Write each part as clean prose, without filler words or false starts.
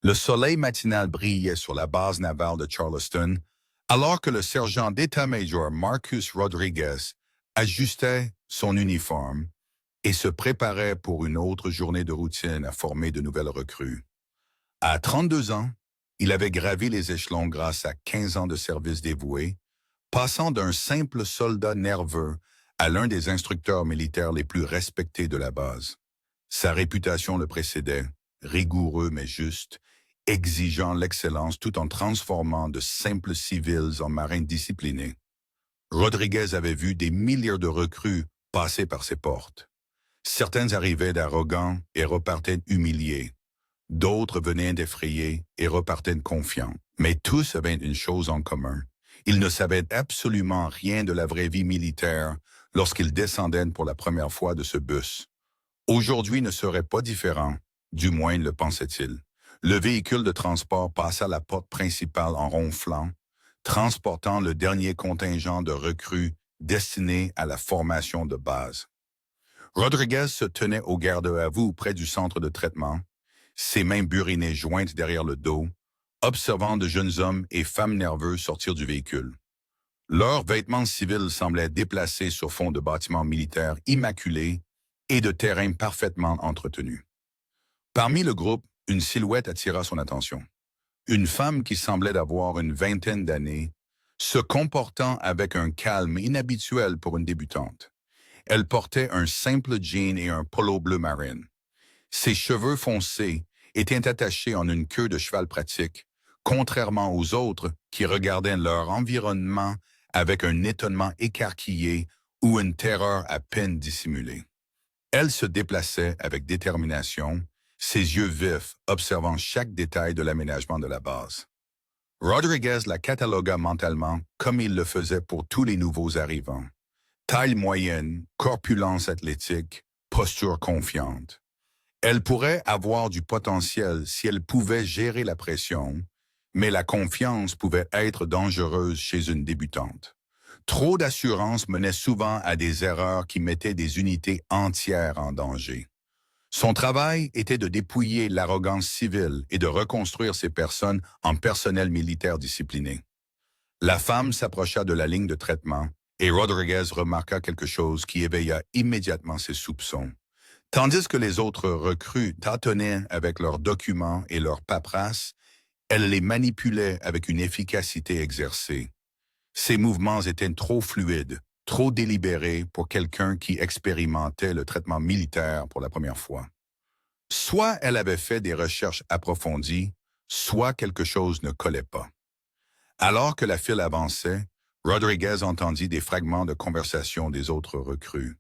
Le soleil matinal brillait sur la base navale de Charleston, alors que le sergent d'état-major Marcus Rodriguez ajustait son uniforme et se préparait pour une autre journée de routine à former de nouvelles recrues. À 32 ans, il avait gravi les échelons grâce à 15 ans de service dévoué, passant d'un simple soldat nerveux à l'un des instructeurs militaires les plus respectés de la base. Sa réputation le précédait, rigoureux mais juste, exigeant l'excellence tout en transformant de simples civils en marins disciplinés. Rodriguez avait vu des milliers de recrues passer par ses portes. Certains arrivaient d'arrogants et repartaient humiliés. D'autres venaient d'effrayés et repartaient confiants. Mais tous avaient une chose en commun. Ils ne savaient absolument rien de la vraie vie militaire lorsqu'ils descendaient pour la première fois de ce bus. Aujourd'hui ne serait pas différent, du moins le pensait-il. Le véhicule de transport passa la porte principale en ronflant, transportant le dernier contingent de recrues destiné à la formation de base. Rodriguez se tenait au garde-à-vous près du centre de traitement, ses mains burinées jointes derrière le dos, observant de jeunes hommes et femmes nerveux sortir du véhicule. Leurs vêtements civils semblaient déplacés sur fond de bâtiments militaires immaculés et de terrains parfaitement entretenus. Parmi le groupe, une silhouette attira son attention. Une femme qui semblait avoir une vingtaine d'années, se comportant avec un calme inhabituel pour une débutante. Elle portait un simple jean et un polo bleu marine. Ses cheveux foncés étaient attachés en une queue de cheval pratique, contrairement aux autres qui regardaient leur environnement avec un étonnement écarquillé ou une terreur à peine dissimulée. Elle se déplaçait avec détermination, ses yeux vifs observant chaque détail de l'aménagement de la base. Rodriguez la catalogua mentalement comme il le faisait pour tous les nouveaux arrivants. Taille moyenne, corpulence athlétique, posture confiante. Elle pourrait avoir du potentiel si elle pouvait gérer la pression, mais la confiance pouvait être dangereuse chez une débutante. Trop d'assurance menait souvent à des erreurs qui mettaient des unités entières en danger. Son travail était de dépouiller l'arrogance civile et de reconstruire ces personnes en personnel militaire discipliné. La femme s'approcha de la ligne de traitement et Rodriguez remarqua quelque chose qui éveilla immédiatement ses soupçons. Tandis que les autres recrues tâtonnaient avec leurs documents et leurs paperasses, elle les manipulait avec une efficacité exercée. Ses mouvements étaient trop fluides, trop délibérés pour quelqu'un qui expérimentait le traitement militaire pour la première fois. Soit elle avait fait des recherches approfondies, soit quelque chose ne collait pas. Alors que la file avançait, Rodriguez entendit des fragments de conversation des autres recrues.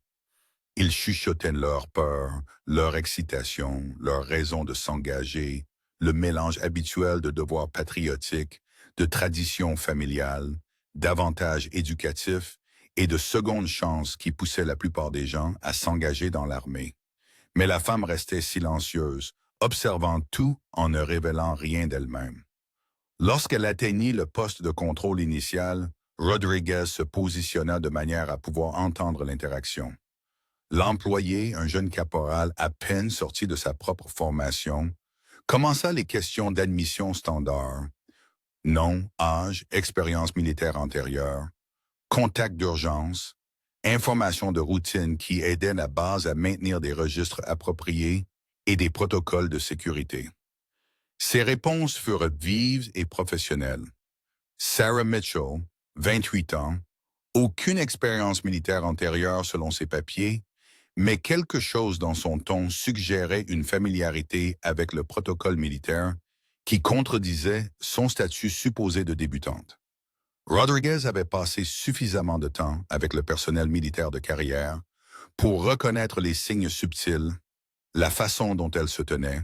Ils chuchotaient leur peur, leur excitation, leur raison de s'engager, le mélange habituel de devoirs patriotiques, de traditions familiales, d'avantages éducatifs et de secondes chances qui poussaient la plupart des gens à s'engager dans l'armée. Mais la femme restait silencieuse, observant tout en ne révélant rien d'elle-même. Lorsqu'elle atteignit le poste de contrôle initial, Rodriguez se positionna de manière à pouvoir entendre l'interaction. L'employé, un jeune caporal à peine sorti de sa propre formation, commença les questions d'admission standard. Nom, âge, expérience militaire antérieure, contact d'urgence, informations de routine qui aidaient la base à maintenir des registres appropriés et des protocoles de sécurité. Ces réponses furent vives et professionnelles. Sarah Mitchell, 28 ans, aucune expérience militaire antérieure selon ses papiers, mais quelque chose dans son ton suggérait une familiarité avec le protocole militaire qui contredisait son statut supposé de débutante. Rodriguez avait passé suffisamment de temps avec le personnel militaire de carrière pour reconnaître les signes subtils, la façon dont elle se tenait,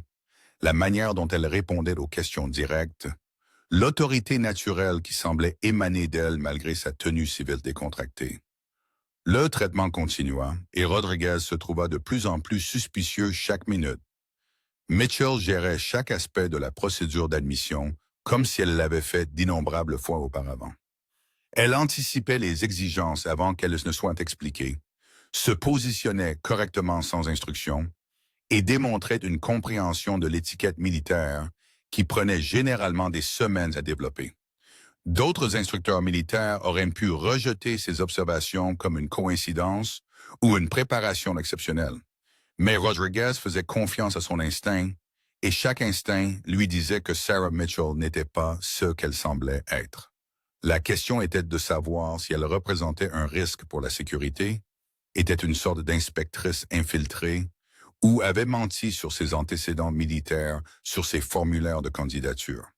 la manière dont elle répondait aux questions directes, l'autorité naturelle qui semblait émaner d'elle malgré sa tenue civile décontractée. Le traitement continua et Rodriguez se trouva de plus en plus suspicieux chaque minute. Mitchell gérait chaque aspect de la procédure d'admission comme si elle l'avait fait d'innombrables fois auparavant. Elle anticipait les exigences avant qu'elles ne soient expliquées, se positionnait correctement sans instruction et démontrait une compréhension de l'étiquette militaire qui prenaient généralement des semaines à développer. D'autres instructeurs militaires auraient pu rejeter ces observations comme une coïncidence ou une préparation exceptionnelle. Mais Rodriguez faisait confiance à son instinct, et chaque instinct lui disait que Sarah Mitchell n'était pas ce qu'elle semblait être. La question était de savoir si elle représentait un risque pour la sécurité, était une sorte d'inspectrice infiltrée, ou avait menti sur ses antécédents militaires, sur ses formulaires de candidature.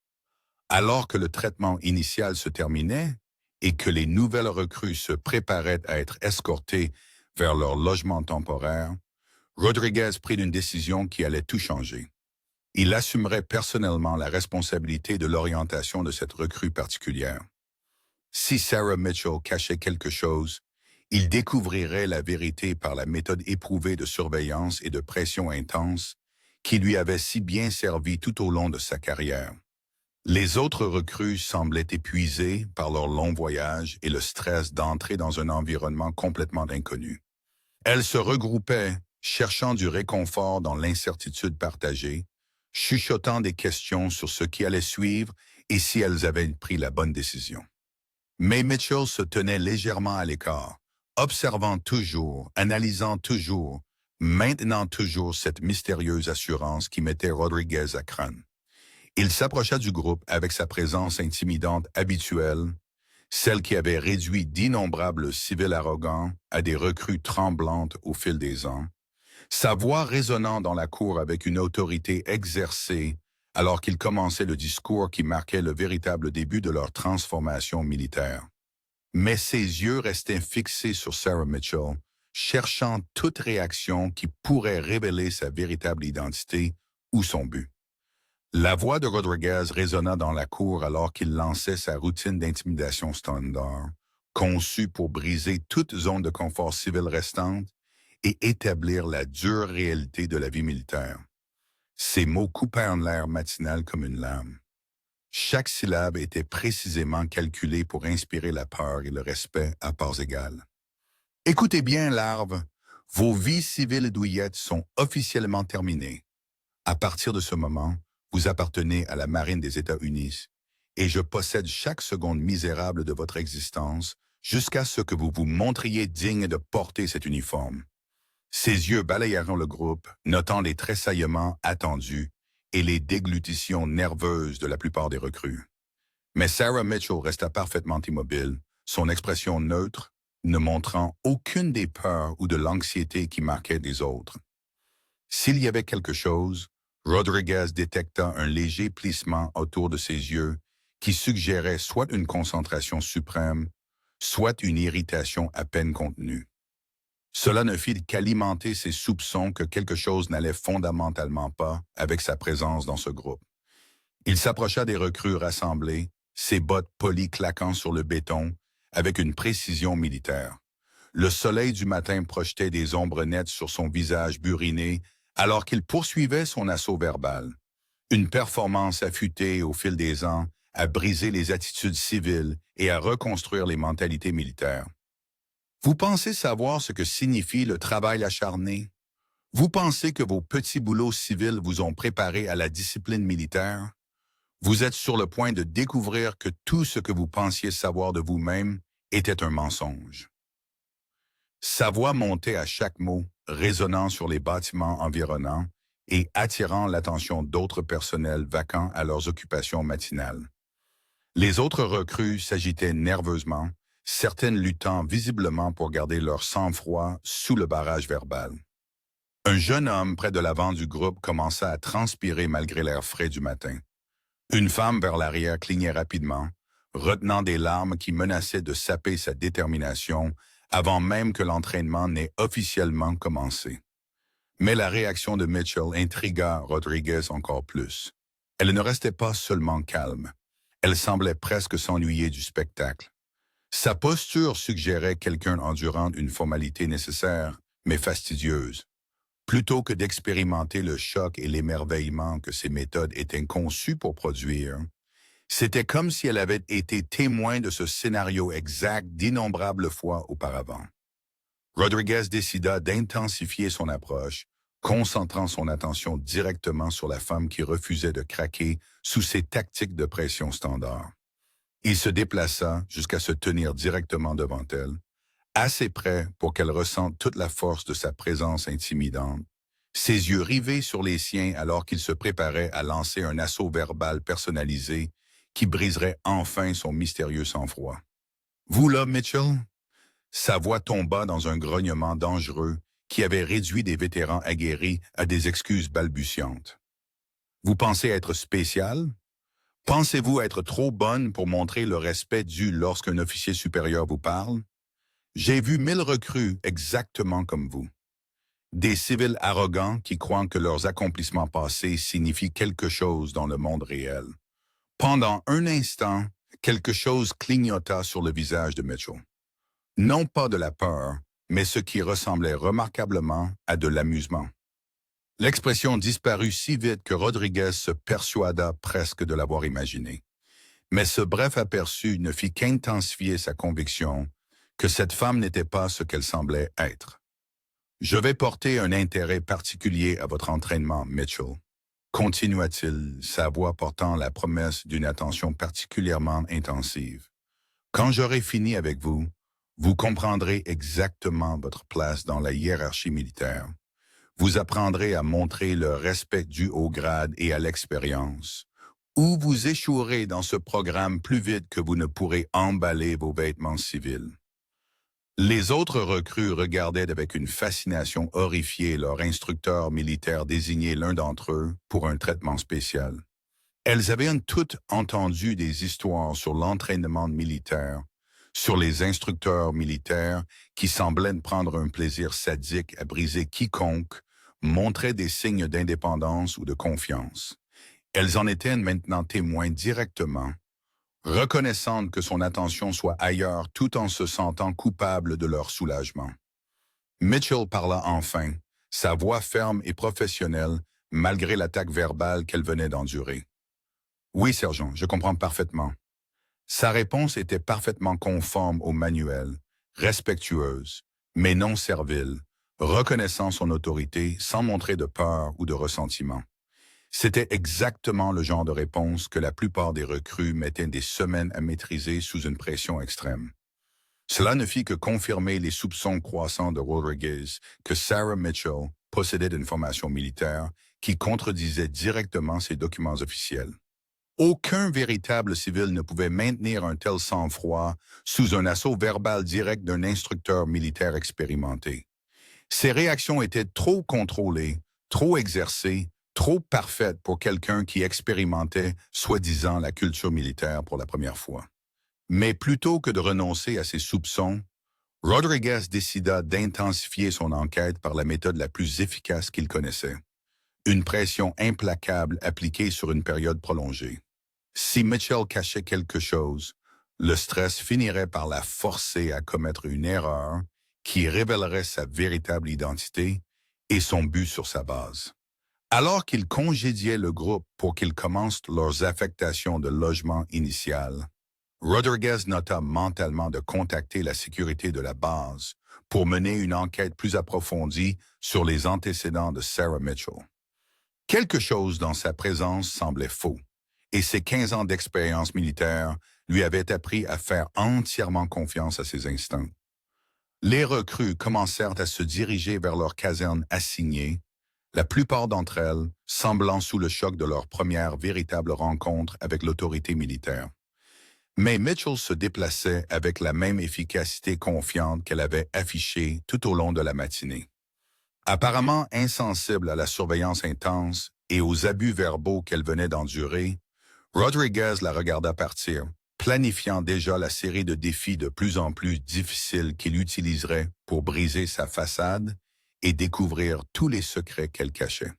Alors que le traitement initial se terminait et que les nouvelles recrues se préparaient à être escortées vers leur logement temporaire, Rodriguez prit une décision qui allait tout changer. Il assumerait personnellement la responsabilité de l'orientation de cette recrue particulière. Si Sarah Mitchell cachait quelque chose, il découvrirait la vérité par la méthode éprouvée de surveillance et de pression intense qui lui avait si bien servi tout au long de sa carrière. Les autres recrues semblaient épuisées par leur long voyage et le stress d'entrer dans un environnement complètement inconnu. Elles se regroupaient, cherchant du réconfort dans l'incertitude partagée, chuchotant des questions sur ce qui allait suivre et si elles avaient pris la bonne décision. Mais Mitchell se tenait légèrement à l'écart, observant toujours, analysant toujours, maintenant toujours cette mystérieuse assurance qui mettait Rodriguez à cran. Il s'approcha du groupe avec sa présence intimidante habituelle, celle qui avait réduit d'innombrables civils arrogants à des recrues tremblantes au fil des ans, sa voix résonnant dans la cour avec une autorité exercée alors qu'il commençait le discours qui marquait le véritable début de leur transformation militaire. Mais ses yeux restaient fixés sur Sarah Mitchell, cherchant toute réaction qui pourrait révéler sa véritable identité ou son but. La voix de Rodriguez résonna dans la cour alors qu'il lançait sa routine d'intimidation standard, conçue pour briser toute zone de confort civil restante et établir la dure réalité de la vie militaire. Ses mots coupaient en l'air matinal comme une lame. Chaque syllabe était précisément calculée pour inspirer la peur et le respect à parts égales. Écoutez bien, larves, vos vies civiles et douillettes sont officiellement terminées. À partir de ce moment, vous appartenez à la Marine des États-Unis et je possède chaque seconde misérable de votre existence jusqu'à ce que vous vous montriez digne de porter cet uniforme. Ses yeux balayèrent le groupe, notant les tressaillements attendus et les déglutitions nerveuses de la plupart des recrues. Mais Sarah Mitchell resta parfaitement immobile, son expression neutre, ne montrant aucune des peurs ou de l'anxiété qui marquaient les autres. S'il y avait quelque chose, Rodriguez détecta un léger plissement autour de ses yeux qui suggérait soit une concentration suprême, soit une irritation à peine contenue. Cela ne fit qu'alimenter ses soupçons que quelque chose n'allait fondamentalement pas avec sa présence dans ce groupe. Il s'approcha des recrues rassemblées, ses bottes polies claquant sur le béton, avec une précision militaire. Le soleil du matin projetait des ombres nettes sur son visage buriné alors qu'il poursuivait son assaut verbal. Une performance affûtée au fil des ans à briser les attitudes civiles et à reconstruire les mentalités militaires. Vous pensez savoir ce que signifie le travail acharné? Vous pensez que vos petits boulots civils vous ont préparé à la discipline militaire? Vous êtes sur le point de découvrir que tout ce que vous pensiez savoir de vous-même était un mensonge. Sa voix montait à chaque mot, résonnant sur les bâtiments environnants et attirant l'attention d'autres personnels vacants à leurs occupations matinales. Les autres recrues s'agitaient nerveusement, certaines luttant visiblement pour garder leur sang-froid sous le barrage verbal. Un jeune homme près de l'avant du groupe commença à transpirer malgré l'air frais du matin. Une femme vers l'arrière clignait rapidement, retenant des larmes qui menaçaient de saper sa détermination avant même que l'entraînement n'ait officiellement commencé. Mais la réaction de Mitchell intrigua Rodriguez encore plus. Elle ne restait pas seulement calme. Elle semblait presque s'ennuyer du spectacle. Sa posture suggérait quelqu'un endurant une formalité nécessaire, mais fastidieuse. Plutôt que d'expérimenter le choc et l'émerveillement que ses méthodes étaient conçues pour produire, c'était comme si elle avait été témoin de ce scénario exact d'innombrables fois auparavant. Rodriguez décida d'intensifier son approche, concentrant son attention directement sur la femme qui refusait de craquer sous ses tactiques de pression standard. Il se déplaça jusqu'à se tenir directement devant elle, assez près pour qu'elle ressente toute la force de sa présence intimidante, ses yeux rivés sur les siens alors qu'il se préparait à lancer un assaut verbal personnalisé qui briserait enfin son mystérieux sang-froid. « Vous là, Mitchell? » Sa voix tomba dans un grognement dangereux qui avait réduit des vétérans aguerris à des excuses balbutiantes. « Vous pensez être spécial? Pensez-vous être trop bonne pour montrer le respect dû lorsqu'un officier supérieur vous parle? J'ai vu 1000 recrues exactement comme vous. Des civils arrogants qui croient que leurs accomplissements passés signifient quelque chose dans le monde réel. » Pendant un instant, quelque chose clignota sur le visage de Mitchell. Non pas de la peur, mais ce qui ressemblait remarquablement à de l'amusement. L'expression disparut si vite que Rodriguez se persuada presque de l'avoir imaginé. Mais ce bref aperçu ne fit qu'intensifier sa conviction que cette femme n'était pas ce qu'elle semblait être. « Je vais porter un intérêt particulier à votre entraînement, Mitchell, » continua-t-il, sa voix portant la promesse d'une attention particulièrement intensive. « Quand j'aurai fini avec vous, vous comprendrez exactement votre place dans la hiérarchie militaire. Vous apprendrez à montrer le respect dû au grade et à l'expérience. Ou vous échouerez dans ce programme plus vite que vous ne pourrez emballer vos vêtements civils. » Les autres recrues regardaient avec une fascination horrifiée leur instructeur militaire désigné l'un d'entre eux pour un traitement spécial. Elles avaient toutes entendu des histoires sur l'entraînement militaire, sur les instructeurs militaires qui semblaient prendre un plaisir sadique à briser quiconque montrait des signes d'indépendance ou de confiance. Elles en étaient maintenant témoins directement, reconnaissant que son attention soit ailleurs tout en se sentant coupable de leur soulagement. Mitchell parla enfin, sa voix ferme et professionnelle, malgré l'attaque verbale qu'elle venait d'endurer. « Oui, sergent, je comprends parfaitement. » Sa réponse était parfaitement conforme au manuel, respectueuse, mais non servile, reconnaissant son autorité sans montrer de peur ou de ressentiment. C'était exactement le genre de réponse que la plupart des recrues mettaient des semaines à maîtriser sous une pression extrême. Cela ne fit que confirmer les soupçons croissants de Rodriguez que Sarah Mitchell possédait une formation militaire qui contredisait directement ses documents officiels. Aucun véritable civil ne pouvait maintenir un tel sang-froid sous un assaut verbal direct d'un instructeur militaire expérimenté. Ses réactions étaient trop contrôlées, trop exercées, trop parfaites pour quelqu'un qui expérimentait, soi-disant, la culture militaire pour la première fois. Mais plutôt que de renoncer à ses soupçons, Rodriguez décida d'intensifier son enquête par la méthode la plus efficace qu'il connaissait. Une pression implacable appliquée sur une période prolongée. Si Mitchell cachait quelque chose, le stress finirait par la forcer à commettre une erreur qui révélerait sa véritable identité et son but sur sa base. Alors qu'il congédiait le groupe pour qu'ils commencent leurs affectations de logement initial, Rodriguez nota mentalement de contacter la sécurité de la base pour mener une enquête plus approfondie sur les antécédents de Sarah Mitchell. Quelque chose dans sa présence semblait faux, et ses 15 ans d'expérience militaire lui avaient appris à faire entièrement confiance à ses instincts. Les recrues commencèrent à se diriger vers leurs casernes assignées, la plupart d'entre elles semblant sous le choc de leur première véritable rencontre avec l'autorité militaire. Mais Mitchell se déplaçait avec la même efficacité confiante qu'elle avait affichée tout au long de la matinée. Apparemment insensible à la surveillance intense et aux abus verbaux qu'elle venait d'endurer, Rodriguez la regarda partir, planifiant déjà la série de défis de plus en plus difficiles qu'il utiliserait pour briser sa façade et découvrir tous les secrets qu'elle cachait.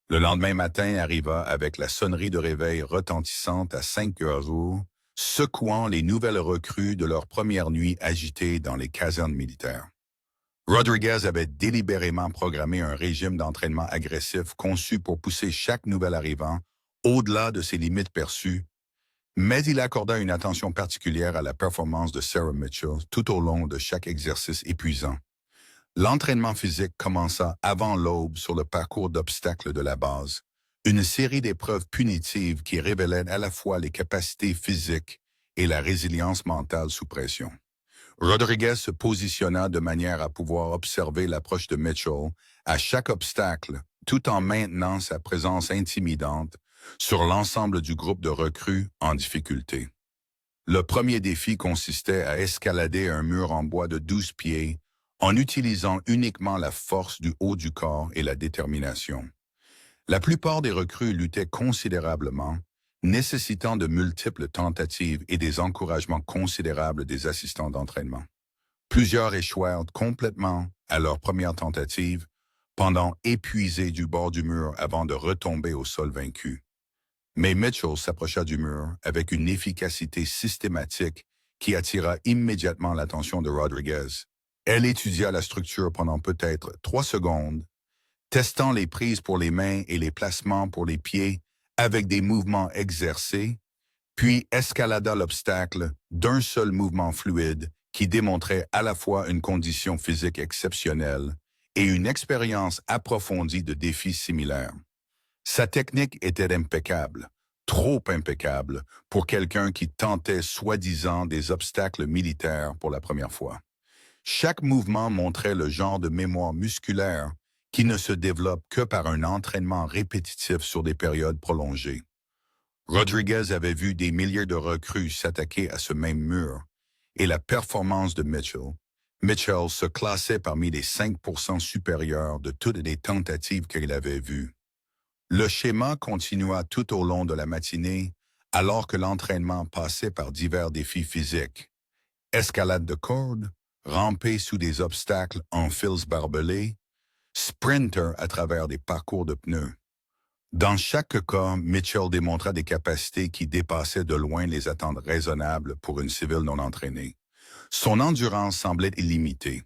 Le lendemain matin arriva avec la sonnerie de réveil retentissante à 5 heures, secouant les nouvelles recrues de leur première nuit agitée dans les casernes militaires. Rodriguez avait délibérément programmé un régime d'entraînement agressif conçu pour pousser chaque nouvel arrivant au-delà de ses limites perçues, mais il accorda une attention particulière à la performance de Sarah Mitchell tout au long de chaque exercice épuisant. L'entraînement physique commença avant l'aube sur le parcours d'obstacles de la base, une série d'épreuves punitives qui révélaient à la fois les capacités physiques et la résilience mentale sous pression. Rodriguez se positionna de manière à pouvoir observer l'approche de Mitchell à chaque obstacle, tout en maintenant sa présence intimidante sur l'ensemble du groupe de recrues en difficulté. Le premier défi consistait à escalader un mur en bois de 12 pieds en utilisant uniquement la force du haut du corps et la détermination. La plupart des recrues luttaient considérablement, nécessitant de multiples tentatives et des encouragements considérables des assistants d'entraînement. Plusieurs échouèrent complètement à leur première tentative, pendant épuisés du bord du mur avant de retomber au sol vaincu. Mais Mitchell s'approcha du mur avec une efficacité systématique qui attira immédiatement l'attention de Rodriguez. Elle étudia la structure pendant peut-être 3 secondes, testant les prises pour les mains et les placements pour les pieds avec des mouvements exercés, puis escalada l'obstacle d'un seul mouvement fluide qui démontrait à la fois une condition physique exceptionnelle et une expérience approfondie de défis similaires. Sa technique était impeccable, trop impeccable pour quelqu'un qui tentait soi-disant des obstacles militaires pour la première fois. Chaque mouvement montrait le genre de mémoire musculaire qui ne se développe que par un entraînement répétitif sur des périodes prolongées. Rodriguez avait vu des milliers de recrues s'attaquer à ce même mur, et la performance de Mitchell se classait parmi les 5% supérieurs de toutes les tentatives qu'il avait vues. Le schéma continua tout au long de la matinée, alors que l'entraînement passait par divers défis physiques. Escalade de corde, ramper sous des obstacles en fils barbelés, sprinter à travers des parcours de pneus. Dans chaque cas, Mitchell démontra des capacités qui dépassaient de loin les attentes raisonnables pour une civile non entraînée. Son endurance semblait illimitée.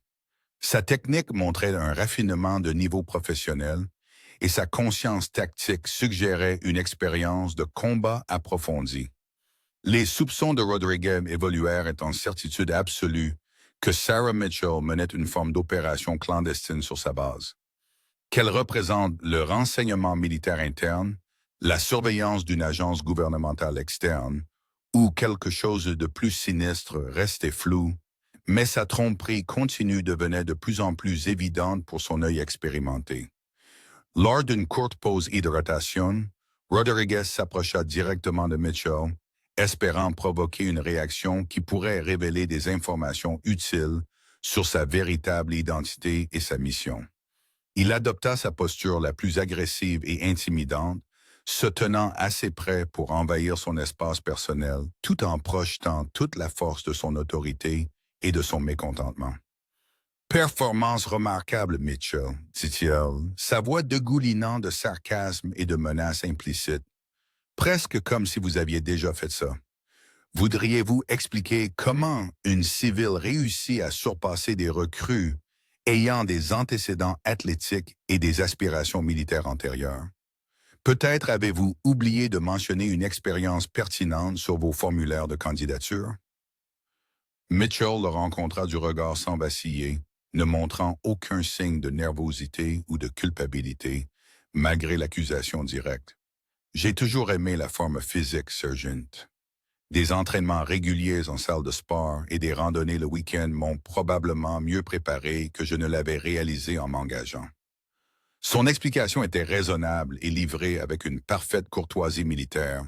Sa technique montrait un raffinement de niveau professionnel et sa conscience tactique suggérait une expérience de combat approfondie. Les soupçons de Rodriguez évoluèrent en certitude absolue que Sarah Mitchell menait une forme d'opération clandestine sur sa base. Qu'elle représente le renseignement militaire interne, la surveillance d'une agence gouvernementale externe, ou quelque chose de plus sinistre restait flou, mais sa tromperie continue devenait de plus en plus évidente pour son œil expérimenté. Lors d'une courte pause hydratation, Rodriguez s'approcha directement de Mitchell, espérant provoquer une réaction qui pourrait révéler des informations utiles sur sa véritable identité et sa mission. Il adopta sa posture la plus agressive et intimidante, se tenant assez près pour envahir son espace personnel, tout en projetant toute la force de son autorité et de son mécontentement. « Performance remarquable, Mitchell, dit-il, sa voix dégoulinant de sarcasme et de menaces implicites, presque comme si vous aviez déjà fait ça. Voudriez-vous expliquer comment une civile réussit à surpasser des recrues ayant des antécédents athlétiques et des aspirations militaires antérieures? Peut-être avez-vous oublié de mentionner une expérience pertinente sur vos formulaires de candidature? » Mitchell le rencontra du regard sans vaciller, ne montrant aucun signe de nervosité ou de culpabilité, malgré l'accusation directe. « J'ai toujours aimé la forme physique, Sergeant. Des entraînements réguliers en salle de sport et des randonnées le week-end m'ont probablement mieux préparé que je ne l'avais réalisé en m'engageant. » Son explication était raisonnable et livrée avec une parfaite courtoisie militaire,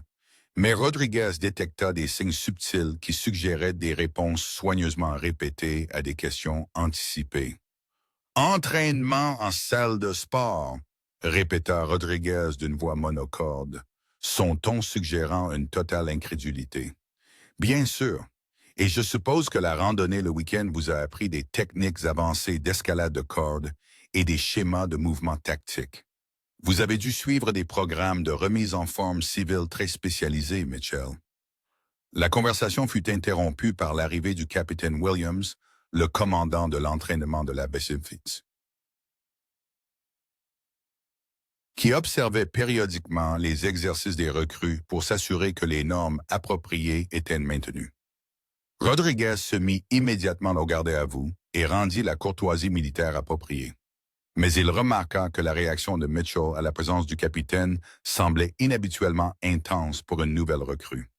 mais Rodriguez détecta des signes subtils qui suggéraient des réponses soigneusement répétées à des questions anticipées. « Entraînement en salle de sport », répéta Rodriguez d'une voix monocorde, son ton suggérant une totale incrédulité. « Bien sûr, et je suppose que la randonnée le week-end vous a appris des techniques avancées d'escalade de corde et des schémas de mouvement tactique. Vous avez dû suivre des programmes de remise en forme civile très spécialisés, Mitchell. » La conversation fut interrompue par l'arrivée du capitaine Williams, le commandant de l'entraînement de la Pacific, qui observait périodiquement les exercices des recrues pour s'assurer que les normes appropriées étaient maintenues. Rodriguez se mit immédiatement au garde à vous, et rendit la courtoisie militaire appropriée. Mais il remarqua que la réaction de Mitchell à la présence du capitaine semblait inhabituellement intense pour une nouvelle recrue.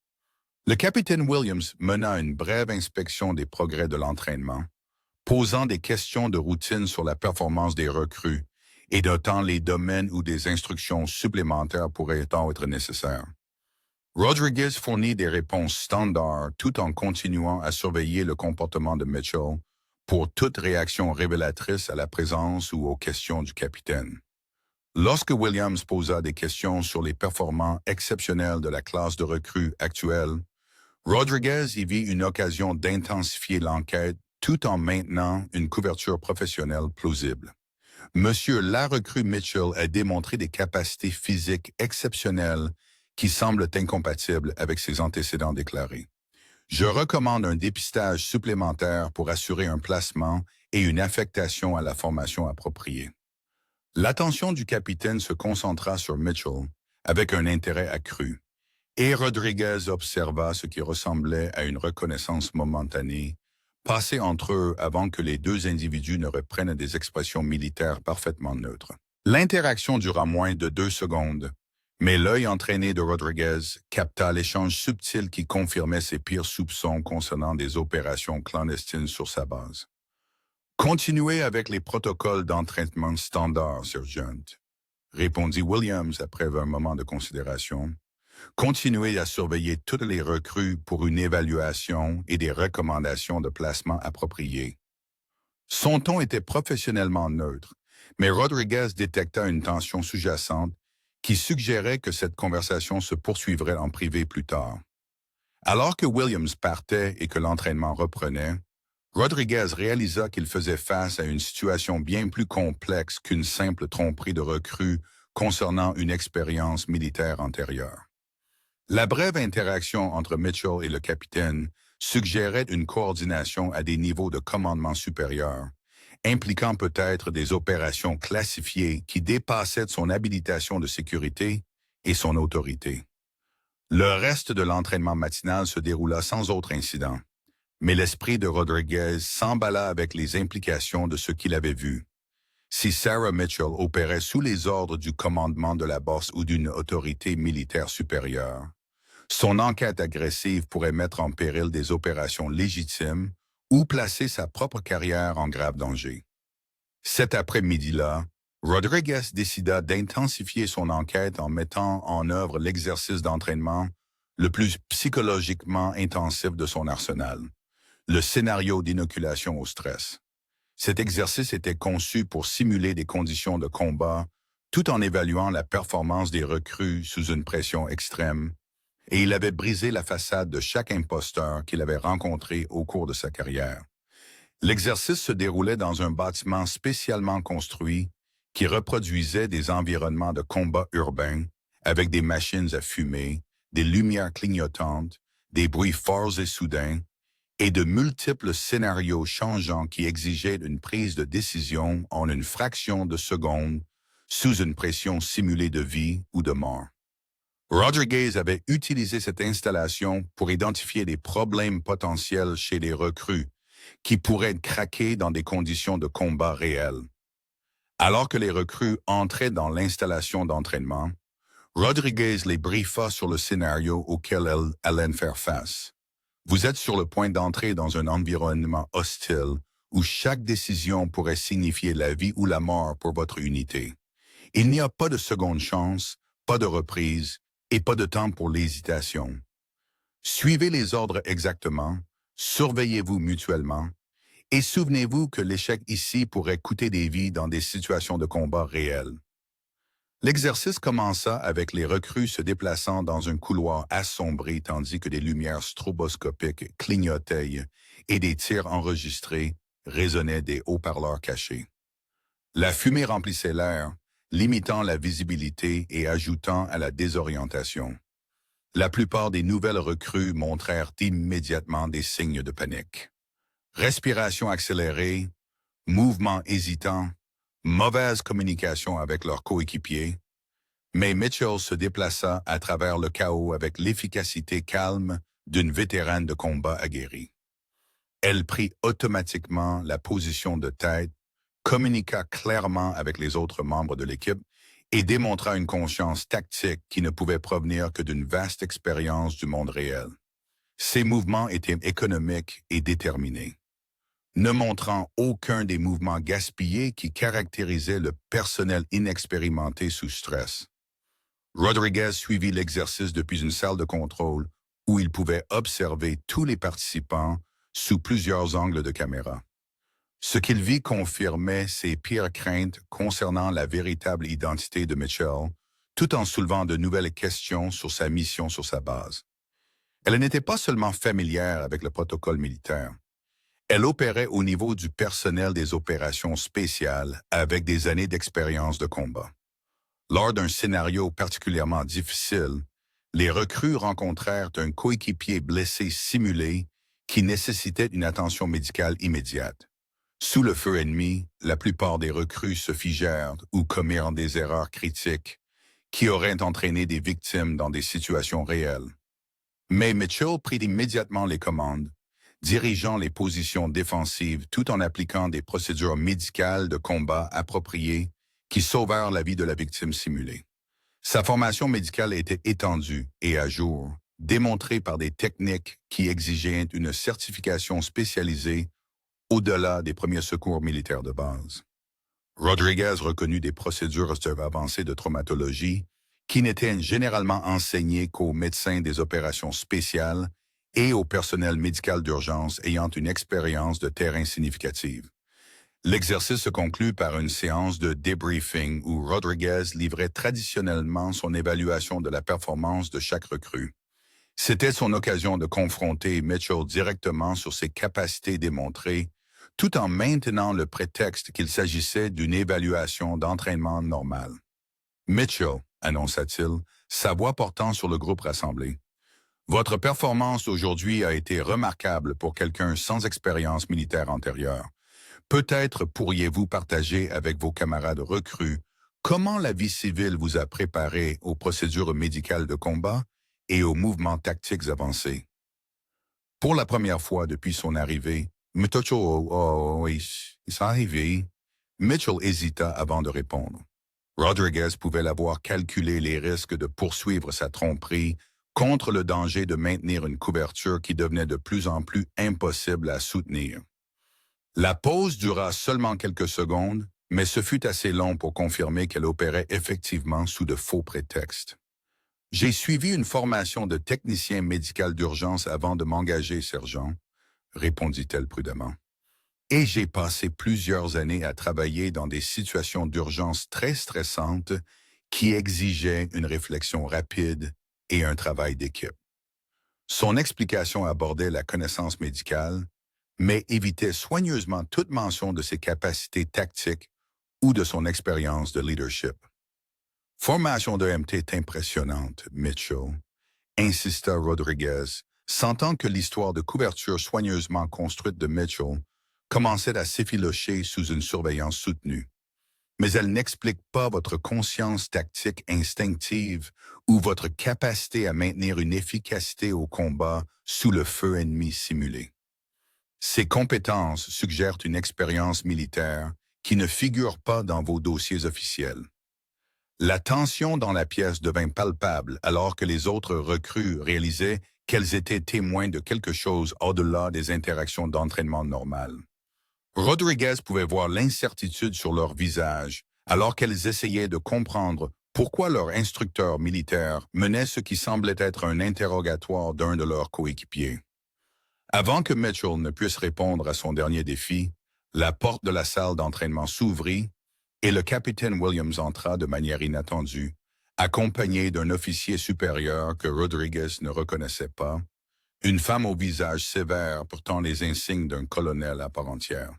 Le capitaine Williams mena une brève inspection des progrès de l'entraînement, posant des questions de routine sur la performance des recrues et notant les domaines où des instructions supplémentaires pourraient être nécessaires. Rodriguez fournit des réponses standards tout en continuant à surveiller le comportement de Mitchell pour toute réaction révélatrice à la présence ou aux questions du capitaine. Lorsque Williams posa des questions sur les performances exceptionnelles de la classe de recrues actuelle, Rodriguez y vit une occasion d'intensifier l'enquête tout en maintenant une couverture professionnelle plausible. Monsieur la recrue Mitchell a démontré des capacités physiques exceptionnelles qui semblent incompatibles avec ses antécédents déclarés. Je recommande un dépistage supplémentaire pour assurer un placement et une affectation à la formation appropriée. L'attention du capitaine se concentra sur Mitchell avec un intérêt accru, et Rodriguez observa ce qui ressemblait à une reconnaissance momentanée, passée entre eux avant que les deux individus ne reprennent des expressions militaires parfaitement neutres. L'interaction dura moins de 2 secondes, mais l'œil entraîné de Rodriguez capta l'échange subtil qui confirmait ses pires soupçons concernant des opérations clandestines sur sa base. Continuez avec les protocoles d'entraînement standards, Sergent, répondit Williams après un moment de considération. Continuez à surveiller toutes les recrues pour une évaluation et des recommandations de placement appropriées. Son ton était professionnellement neutre, mais Rodriguez détecta une tension sous-jacente qui suggérait que cette conversation se poursuivrait en privé plus tard. Alors que Williams partait et que l'entraînement reprenait, Rodriguez réalisa qu'il faisait face à une situation bien plus complexe qu'une simple tromperie de recrues concernant une expérience militaire antérieure. La brève interaction entre Mitchell et le capitaine suggérait une coordination à des niveaux de commandement supérieurs, impliquant peut-être des opérations classifiées qui dépassaient son habilitation de sécurité et son autorité. Le reste de l'entraînement matinal se déroula sans autre incident, mais l'esprit de Rodriguez s'emballa avec les implications de ce qu'il avait vu. Si Sarah Mitchell opérait sous les ordres du commandement de la bosse ou d'une autorité militaire supérieure, son enquête agressive pourrait mettre en péril des opérations légitimes ou placer sa propre carrière en grave danger. Cet après-midi-là, Rodriguez décida d'intensifier son enquête en mettant en œuvre l'exercice d'entraînement le plus psychologiquement intensif de son arsenal, le scénario d'inoculation au stress. Cet exercice était conçu pour simuler des conditions de combat tout en évaluant la performance des recrues sous une pression extrême, et il avait brisé la façade de chaque imposteur qu'il avait rencontré au cours de sa carrière. L'exercice se déroulait dans un bâtiment spécialement construit qui reproduisait des environnements de combat urbains avec des machines à fumer, des lumières clignotantes, des bruits forts et soudains, et de multiples scénarios changeants qui exigeaient une prise de décision en une fraction de seconde sous une pression simulée de vie ou de mort. Rodriguez avait utilisé cette installation pour identifier des problèmes potentiels chez les recrues qui pourraient craquer dans des conditions de combat réelles. Alors que les recrues entraient dans l'installation d'entraînement, Rodriguez les briefa sur le scénario auquel elles allaient faire face. Vous êtes sur le point d'entrer dans un environnement hostile où chaque décision pourrait signifier la vie ou la mort pour votre unité. Il n'y a pas de seconde chance, pas de reprise et pas de temps pour l'hésitation. Suivez les ordres exactement, surveillez-vous mutuellement et souvenez-vous que l'échec ici pourrait coûter des vies dans des situations de combat réelles. L'exercice commença avec les recrues se déplaçant dans un couloir assombré tandis que des lumières stroboscopiques clignotaient et des tirs enregistrés résonnaient des haut-parleurs cachés. La fumée remplissait l'air, limitant la visibilité et ajoutant à la désorientation. La plupart des nouvelles recrues montrèrent immédiatement des signes de panique. Respiration accélérée, mouvements hésitants, mauvaise communication avec leurs coéquipiers, mais Mitchell se déplaça à travers le chaos avec l'efficacité calme d'une vétérane de combat aguerrie. Elle prit automatiquement la position de tête, communiqua clairement avec les autres membres de l'équipe et démontra une conscience tactique qui ne pouvait provenir que d'une vaste expérience du monde réel. Ses mouvements étaient économiques et déterminés, ne montrant aucun des mouvements gaspillés qui caractérisaient le personnel inexpérimenté sous stress. Rodriguez suivit l'exercice depuis une salle de contrôle où il pouvait observer tous les participants sous plusieurs angles de caméra. Ce qu'il vit confirmait ses pires craintes concernant la véritable identité de Mitchell, tout en soulevant de nouvelles questions sur sa mission sur sa base. Elle n'était pas seulement familière avec le protocole militaire. Elle opérait au niveau du personnel des opérations spéciales avec des années d'expérience de combat. Lors d'un scénario particulièrement difficile, les recrues rencontrèrent un coéquipier blessé simulé qui nécessitait une attention médicale immédiate. Sous le feu ennemi, la plupart des recrues se figèrent ou commirent des erreurs critiques qui auraient entraîné des victimes dans des situations réelles. Mais Mitchell prit immédiatement les commandes, dirigeant les positions défensives tout en appliquant des procédures médicales de combat appropriées qui sauvèrent la vie de la victime simulée. Sa formation médicale était étendue et à jour, démontrée par des techniques qui exigeaient une certification spécialisée au-delà des premiers secours militaires de base. Rodriguez reconnut des procédures avancées de traumatologie qui n'étaient généralement enseignées qu'aux médecins des opérations spéciales et au personnel médical d'urgence ayant une expérience de terrain significative. L'exercice se conclut par une séance de débriefing où Rodriguez livrait traditionnellement son évaluation de la performance de chaque recrue. C'était son occasion de confronter Mitchell directement sur ses capacités démontrées, tout en maintenant le prétexte qu'il s'agissait d'une évaluation d'entraînement normale. « Mitchell », annonça-t-il, sa voix portant sur le groupe rassemblé, « votre performance aujourd'hui a été remarquable pour quelqu'un sans expérience militaire antérieure. Peut-être pourriez-vous partager avec vos camarades recrues comment la vie civile vous a préparé aux procédures médicales de combat et aux mouvements tactiques avancés. » Pour la première fois depuis son arrivée, Mitchell hésita avant de répondre. Rodriguez pouvait l'avoir calculé les risques de poursuivre sa tromperie contre le danger de maintenir une couverture qui devenait de plus en plus impossible à soutenir. La pause dura seulement quelques secondes, mais ce fut assez long pour confirmer qu'elle opérait effectivement sous de faux prétextes. « J'ai suivi une formation de technicien médical d'urgence avant de m'engager, sergent, » répondit-elle prudemment. « Et j'ai passé plusieurs années à travailler dans des situations d'urgence très stressantes qui exigeaient une réflexion rapide et un travail d'équipe. » Son explication abordait la connaissance médicale, mais évitait soigneusement toute mention de ses capacités tactiques ou de son expérience de leadership. « Formation d'EMT est impressionnante, Mitchell, » insista Rodriguez, sentant que l'histoire de couverture soigneusement construite de Mitchell commençait à s'effilocher sous une surveillance soutenue. Mais elle n'explique pas votre conscience tactique instinctive ou votre capacité à maintenir une efficacité au combat sous le feu ennemi simulé. Ces compétences suggèrent une expérience militaire qui ne figure pas dans vos dossiers officiels. La tension dans la pièce devint palpable alors que les autres recrues réalisaient qu'elles étaient témoins de quelque chose au-delà des interactions d'entraînement normales. Rodriguez pouvait voir l'incertitude sur leur visage alors qu'elles essayaient de comprendre pourquoi leur instructeur militaire menait ce qui semblait être un interrogatoire d'un de leurs coéquipiers. Avant que Mitchell ne puisse répondre à son dernier défi, la porte de la salle d'entraînement s'ouvrit et le capitaine Williams entra de manière inattendue, accompagné d'un officier supérieur que Rodriguez ne reconnaissait pas, une femme au visage sévère portant les insignes d'un colonel à part entière.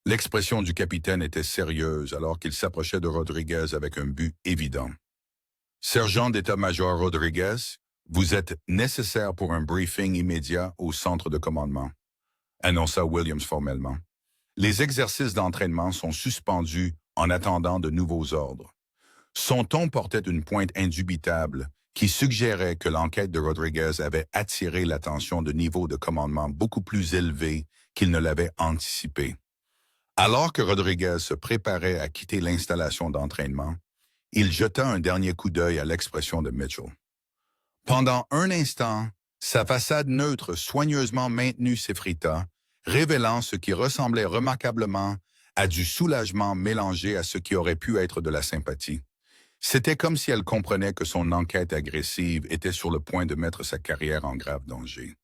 L'expression du capitaine était sérieuse alors qu'il s'approchait de Rodriguez avec un but évident. « Sergent d'état-major Rodriguez, vous êtes nécessaire pour un briefing immédiat au centre de commandement, » annonça Williams formellement. « Les exercices d'entraînement sont suspendus en attendant de nouveaux ordres. » Son ton portait une pointe indubitable qui suggérait que l'enquête de Rodriguez avait attiré l'attention de niveaux de commandement beaucoup plus élevés qu'il ne l'avait anticipé. Alors que Rodriguez se préparait à quitter l'installation d'entraînement, il jeta un dernier coup d'œil à l'expression de Mitchell. Pendant un instant, sa façade neutre soigneusement maintenue s'effrita, révélant ce qui ressemblait remarquablement à du soulagement mélangé à ce qui aurait pu être de la sympathie. C'était comme si elle comprenait que son enquête agressive était sur le point de mettre sa carrière en grave danger.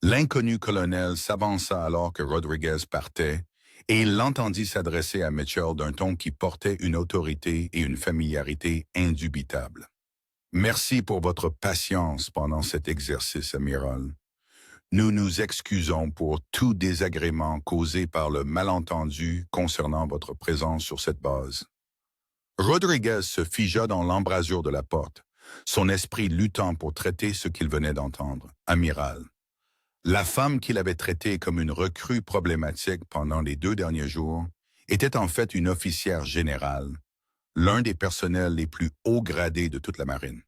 L'inconnu colonel s'avança alors que Rodriguez partait, et il l'entendit s'adresser à Mitchell d'un ton qui portait une autorité et une familiarité indubitables. « Merci pour votre patience pendant cet exercice, amiral. Nous nous excusons pour tout désagrément causé par le malentendu concernant votre présence sur cette base. » Rodriguez se figea dans l'embrasure de la porte, son esprit luttant pour traiter ce qu'il venait d'entendre. « Amiral. » La femme qu'il avait traitée comme une recrue problématique pendant les 2 derniers jours était en fait une officière générale, l'un des personnels les plus haut gradés de toute la marine.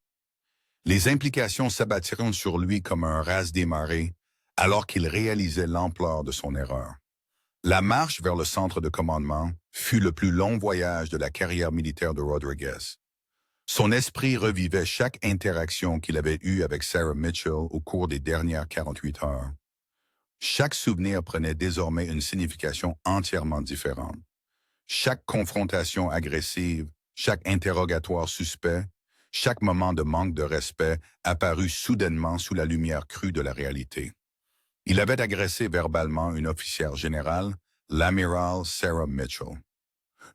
Les implications s'abattiront sur lui comme un raz des marées alors qu'il réalisait l'ampleur de son erreur. La marche vers le centre de commandement fut le plus long voyage de la carrière militaire de Rodriguez. Son esprit revivait chaque interaction qu'il avait eue avec Sarah Mitchell au cours des dernières 48 heures. Chaque souvenir prenait désormais une signification entièrement différente. Chaque confrontation agressive, chaque interrogatoire suspect, chaque moment de manque de respect apparut soudainement sous la lumière crue de la réalité. Il avait agressé verbalement une officière générale, l'amiral Sarah Mitchell.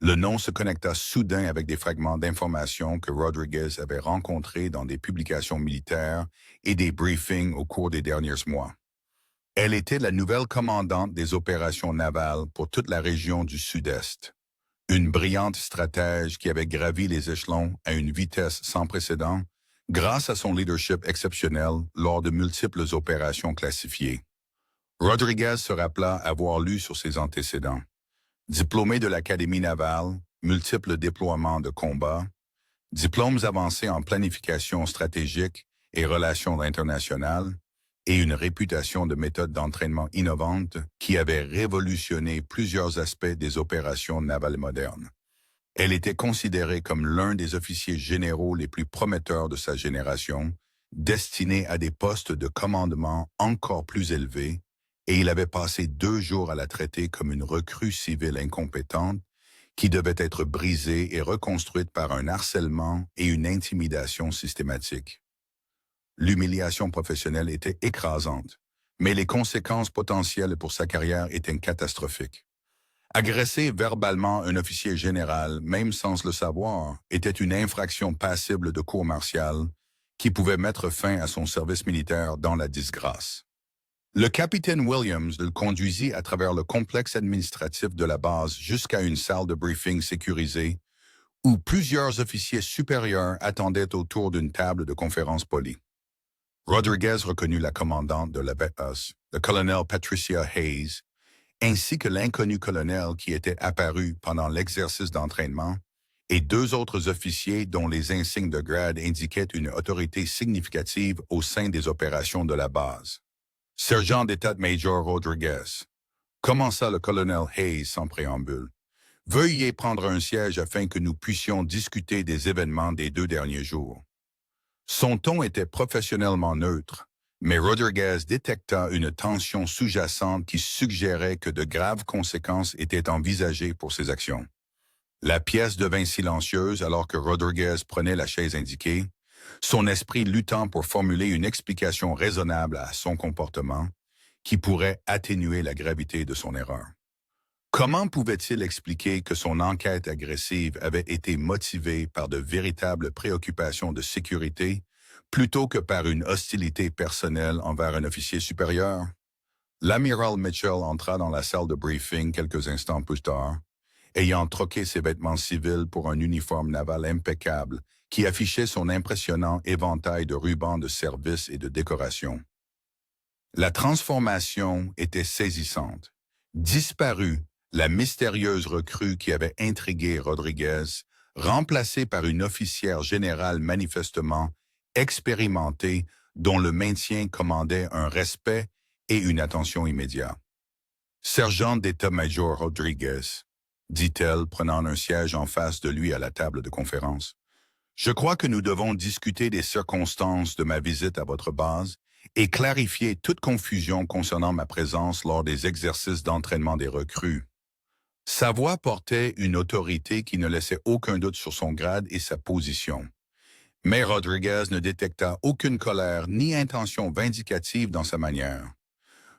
Le nom se connecta soudain avec des fragments d'informations que Rodriguez avait rencontrés dans des publications militaires et des briefings au cours des derniers mois. Elle était la nouvelle commandante des opérations navales pour toute la région du Sud-Est. Une brillante stratège qui avait gravi les échelons à une vitesse sans précédent grâce à son leadership exceptionnel lors de multiples opérations classifiées. Rodriguez se rappela avoir lu sur ses antécédents. Diplômé de l'Académie navale, multiples déploiements de combat, diplômes avancés en planification stratégique et relations internationales, et une réputation de méthode d'entraînement innovante qui avait révolutionné plusieurs aspects des opérations navales modernes. Elle était considérée comme l'un des officiers généraux les plus prometteurs de sa génération, destiné à des postes de commandement encore plus élevés, et il avait passé 2 jours à la traiter comme une recrue civile incompétente qui devait être brisée et reconstruite par un harcèlement et une intimidation systématique. L'humiliation professionnelle était écrasante, mais les conséquences potentielles pour sa carrière étaient catastrophiques. Agresser verbalement un officier général, même sans le savoir, était une infraction passible de cour martiale qui pouvait mettre fin à son service militaire dans la disgrâce. Le capitaine Williams le conduisit à travers le complexe administratif de la base jusqu'à une salle de briefing sécurisée où plusieurs officiers supérieurs attendaient autour d'une table de conférence polie. Rodriguez reconnut la commandante de la BS, le colonel Patricia Hayes, ainsi que l'inconnu colonel qui était apparu pendant l'exercice d'entraînement, et 2 autres officiers dont les insignes de grade indiquaient une autorité significative au sein des opérations de la base. Sergent d'état-major Rodriguez, commença le colonel Hayes sans préambule. Veuillez prendre un siège afin que nous puissions discuter des événements des 2 derniers jours. Son ton était professionnellement neutre, mais Rodriguez détecta une tension sous-jacente qui suggérait que de graves conséquences étaient envisagées pour ses actions. La pièce devint silencieuse alors que Rodriguez prenait la chaise indiquée, son esprit luttant pour formuler une explication raisonnable à son comportement qui pourrait atténuer la gravité de son erreur. Comment pouvait-il expliquer que son enquête agressive avait été motivée par de véritables préoccupations de sécurité plutôt que par une hostilité personnelle envers un officier supérieur? L'amiral Mitchell entra dans la salle de briefing quelques instants plus tard, ayant troqué ses vêtements civils pour un uniforme naval impeccable qui affichait son impressionnant éventail de rubans de service et de décoration. La transformation était saisissante. Disparue, la mystérieuse recrue qui avait intrigué Rodriguez, remplacée par une officière générale manifestement expérimentée dont le maintien commandait un respect et une attention immédiats. Sergent d'état-major Rodriguez, dit-elle, prenant un siège en face de lui à la table de conférence. Je crois que nous devons discuter des circonstances de ma visite à votre base et clarifier toute confusion concernant ma présence lors des exercices d'entraînement des recrues. Sa voix portait une autorité qui ne laissait aucun doute sur son grade et sa position. Mais Rodriguez ne détecta aucune colère ni intention vindicative dans sa manière.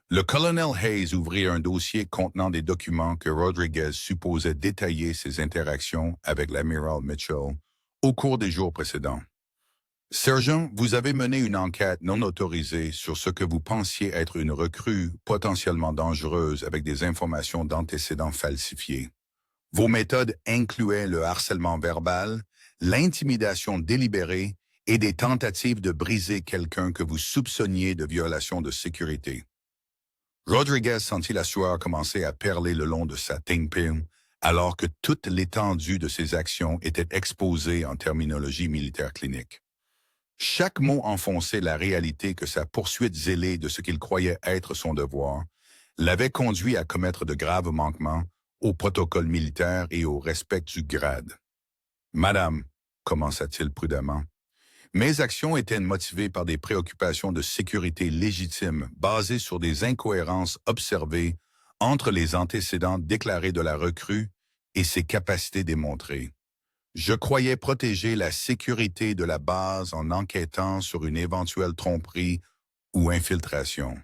Le colonel Hayes ouvrit un dossier contenant des documents que Rodriguez supposait détailler ses interactions avec l'amiral Mitchell au cours des jours précédents. Sergent, vous avez mené une enquête non autorisée sur ce que vous pensiez être une recrue potentiellement dangereuse avec des informations d'antécédents falsifiés. Vos méthodes incluaient le harcèlement verbal, l'intimidation délibérée et des tentatives de briser quelqu'un que vous soupçonniez de violation de sécurité. Rodriguez sentit la sueur commencer à perler le long de sa tempine, alors que toute l'étendue de ses actions était exposée en terminologie militaire clinique. Chaque mot enfonçait la réalité que sa poursuite zélée de ce qu'il croyait être son devoir l'avait conduit à commettre de graves manquements au protocole militaire et au respect du grade. « Madame, commença-t-il prudemment, mes actions étaient motivées par des préoccupations de sécurité légitimes basées sur des incohérences observées entre les antécédents déclarés de la recrue et ses capacités démontrées. Je croyais protéger la sécurité de la base en enquêtant sur une éventuelle tromperie ou infiltration. »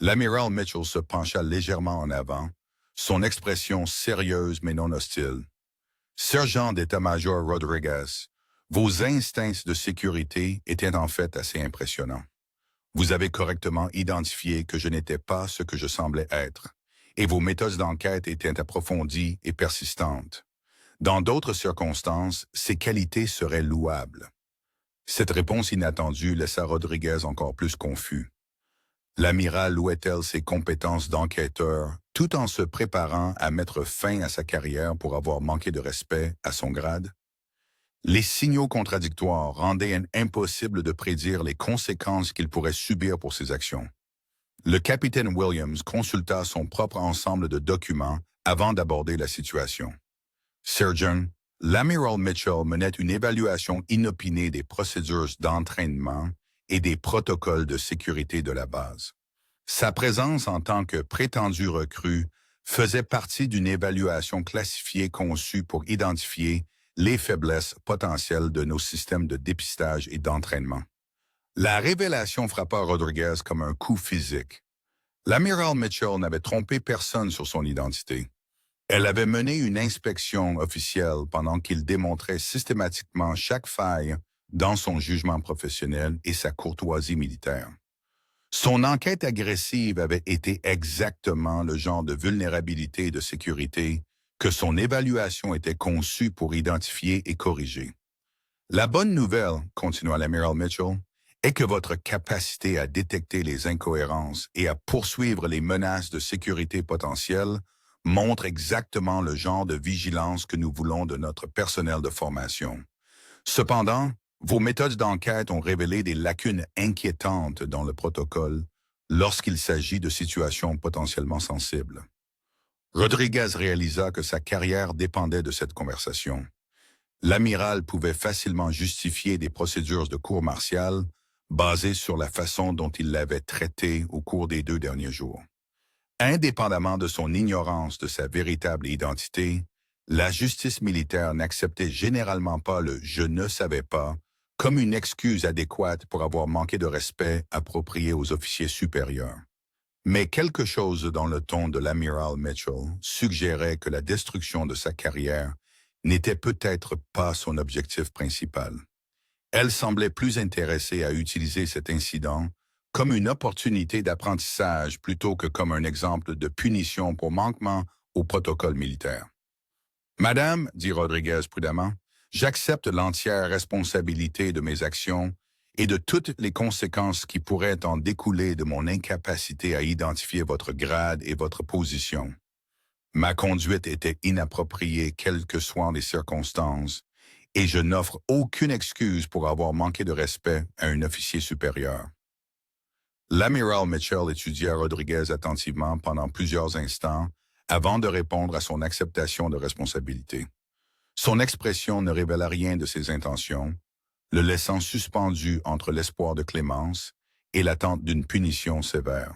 L'amiral Mitchell se pencha légèrement en avant, son expression sérieuse mais non hostile. « Sergent d'état-major Rodriguez, vos instincts de sécurité étaient en fait assez impressionnants. Vous avez correctement identifié que je n'étais pas ce que je semblais être, et vos méthodes d'enquête étaient approfondies et persistantes. Dans d'autres circonstances, ces qualités seraient louables. » Cette réponse inattendue laissa Rodriguez encore plus confus. L'amiral louait-elle ses compétences d'enquêteur tout en se préparant à mettre fin à sa carrière pour avoir manqué de respect à son grade? Les signaux contradictoires rendaient impossible de prédire les conséquences qu'il pourrait subir pour ses actions. Le capitaine Williams consulta son propre ensemble de documents avant d'aborder la situation. Sergent, l'amiral Mitchell menait une évaluation inopinée des procédures d'entraînement et des protocoles de sécurité de la base. Sa présence en tant que prétendu recrue faisait partie d'une évaluation classifiée conçue pour identifier les faiblesses potentielles de nos systèmes de dépistage et d'entraînement. La révélation frappa Rodriguez comme un coup physique. L'amiral Mitchell n'avait trompé personne sur son identité. Elle avait mené une inspection officielle pendant qu'il démontrait systématiquement chaque faille dans son jugement professionnel et sa courtoisie militaire. Son enquête agressive avait été exactement le genre de vulnérabilité et de sécurité que son évaluation était conçue pour identifier et corriger. La bonne nouvelle, continua l'amiral Mitchell, est que votre capacité à détecter les incohérences et à poursuivre les menaces de sécurité potentielles montre exactement le genre de vigilance que nous voulons de notre personnel de formation. Cependant, vos méthodes d'enquête ont révélé des lacunes inquiétantes dans le protocole lorsqu'il s'agit de situations potentiellement sensibles. Rodriguez réalisa que sa carrière dépendait de cette conversation. L'amiral pouvait facilement justifier des procédures de cour martiale basées sur la façon dont il l'avait traité au cours des 2 derniers jours. Indépendamment de son ignorance de sa véritable identité, la justice militaire n'acceptait généralement pas le « je ne savais pas » comme une excuse adéquate pour avoir manqué de respect approprié aux officiers supérieurs. Mais quelque chose dans le ton de l'amiral Mitchell suggérait que la destruction de sa carrière n'était peut-être pas son objectif principal. Elle semblait plus intéressée à utiliser cet incident comme une opportunité d'apprentissage plutôt que comme un exemple de punition pour manquement au protocole militaire. « Madame, dit Rodriguez prudemment, j'accepte l'entière responsabilité de mes actions et de toutes les conséquences qui pourraient en découler de mon incapacité à identifier votre grade et votre position. Ma conduite était inappropriée quelles que soient les circonstances, et je n'offre aucune excuse pour avoir manqué de respect à un officier supérieur. » L'amiral Mitchell étudia Rodriguez attentivement pendant plusieurs instants avant de répondre à son acceptation de responsabilité. Son expression ne révéla rien de ses intentions, le laissant suspendu entre l'espoir de clémence et l'attente d'une punition sévère.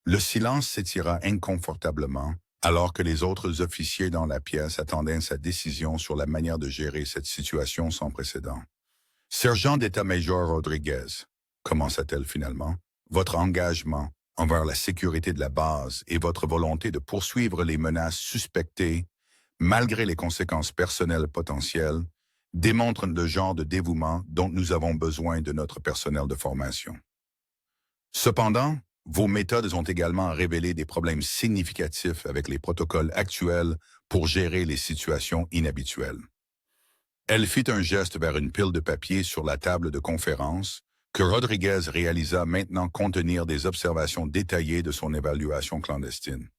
Le silence s'étira inconfortablement alors que les autres officiers dans la pièce attendaient sa décision sur la manière de gérer cette situation sans précédent. « Sergent d'état-major Rodriguez, commença-t-elle finalement, votre engagement envers la sécurité de la base et votre volonté de poursuivre les menaces suspectées, malgré les conséquences personnelles potentielles, démontrent le genre de dévouement dont nous avons besoin de notre personnel de formation. Cependant, vos méthodes ont également révélé des problèmes significatifs avec les protocoles actuels pour gérer les situations inhabituelles. » Elle fit un geste vers une pile de papier sur la table de conférence que Rodriguez réalisa maintenant contenir des observations détaillées de son évaluation clandestine.